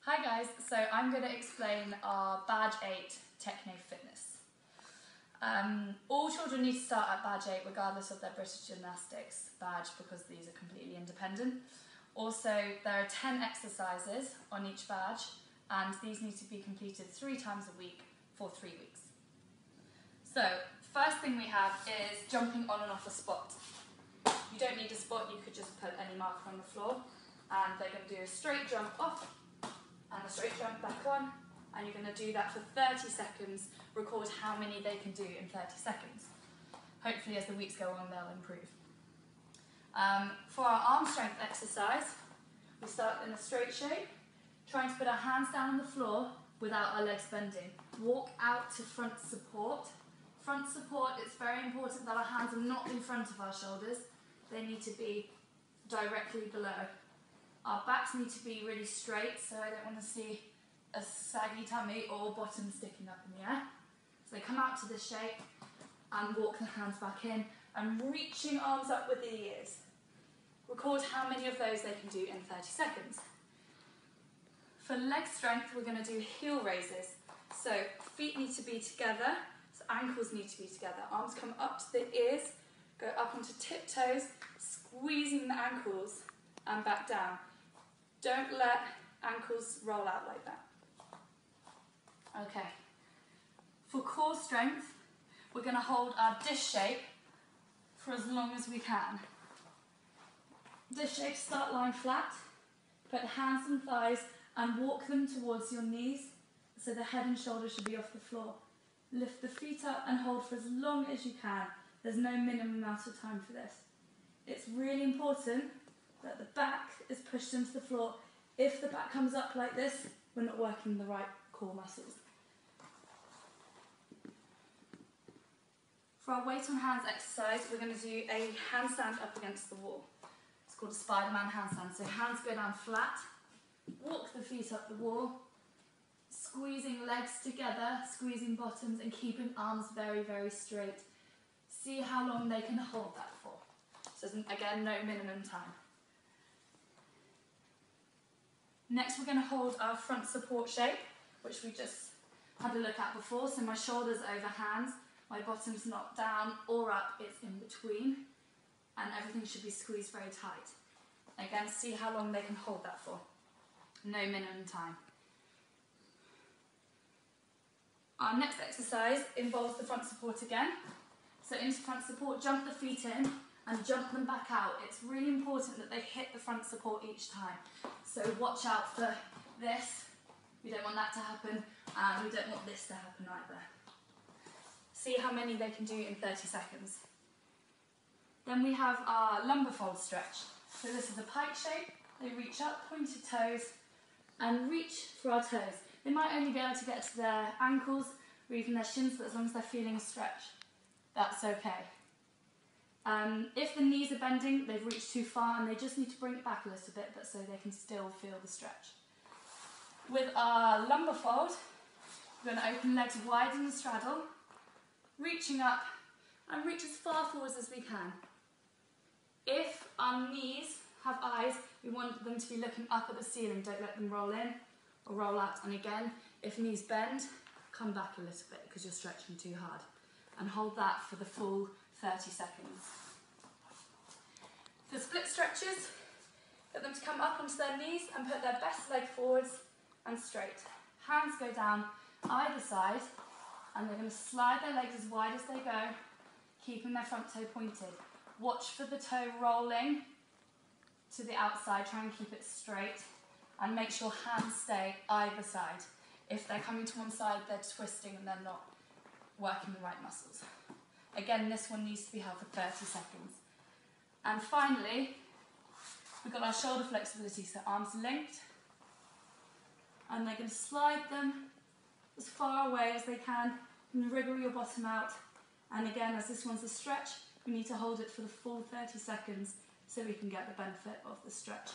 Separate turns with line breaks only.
Hi guys, so I'm going to explain our Badge 8 Tekne Fitness. All children need to start at Badge 8 regardless of their British Gymnastics badge because these are completely independent. Also, there are 10 exercises on each badge and these need to be completed 3 times a week for 3 weeks. So, first thing we have is jumping on and off a spot. You don't need a spot, you could just put any marker on the floor and they're going to do a straight jump off and a straight jump back on, and you're going to do that for 30 seconds, record how many they can do in 30 seconds. Hopefully as the weeks go on they'll improve. For our arm strength exercise, we start in a straight shape, trying to put our hands down on the floor without our legs bending. Walk out to front support. Front support, it's very important that our hands are not in front of our shoulders, they need to be directly below. Our backs need to be really straight, so I don't want to see a saggy tummy or bottom sticking up in the air. So they come out to this shape and walk the hands back in and reaching arms up with the ears. Record how many of those they can do in 30 seconds. For leg strength, we're going to do heel raises. So feet need to be together, so ankles need to be together. Arms come up to the ears, go up onto tiptoes, squeezing the ankles and back down. Don't let ankles roll out like that. Okay. For core strength, we're going to hold our dish shape for as long as we can. Dish shape, start lying flat, put hands and thighs and walk them towards your knees so the head and shoulders should be off the floor. Lift the feet up and hold for as long as you can. There's no minimum amount of time for this. It's really important that the back is pushed into the floor. If the back comes up like this, we're not working the right core muscles. For our weight on hands exercise, we're going to do a handstand up against the wall. It's called a Spider-Man handstand. So hands go down flat, walk the feet up the wall, squeezing legs together, squeezing bottoms and keeping arms very, very straight. See how long they can hold that for. So again, no minimum time. Next we're going to hold our front support shape, which we just had a look at before. So my shoulders over hands, my bottom's not down or up, it's in between. And everything should be squeezed very tight. Again, see how long they can hold that for. No minimum time. Our next exercise involves the front support again. So into front support, jump the feet in and jump them back out. It's really important that they hit the front support each time. So watch out for this. We don't want that to happen, and we don't want this to happen either. See how many they can do in 30 seconds. Then we have our lumbar fold stretch. So this is a pike shape. They reach up, pointed toes, and reach for our toes. They might only be able to get to their ankles or even their shins, but as long as they're feeling a stretch, that's okay. If the knees are bending, they've reached too far and they just need to bring it back a little bit, but so they can still feel the stretch. With our lumbar fold, we're going to open legs wide in the straddle, reaching up and reach as far forwards as we can. If our knees have eyes, we want them to be looking up at the ceiling. Don't let them roll in or roll out. And again, if knees bend, come back a little bit because you're stretching too hard. And hold that for the full 30 seconds. For split stretches, get them to come up onto their knees and put their best leg forwards and straight. Hands go down either side and they're going to slide their legs as wide as they go, keeping their front toe pointed. Watch for the toe rolling to the outside, try and keep it straight and make sure hands stay either side. If they're coming to one side, they're twisting and they're not working the right muscles. Again, this one needs to be held for 30 seconds. And finally, we've got our shoulder flexibility, so arms linked. And they're going to slide them as far away as they can and wriggle your bottom out. And again, as this one's a stretch, we need to hold it for the full 30 seconds so we can get the benefit of the stretch.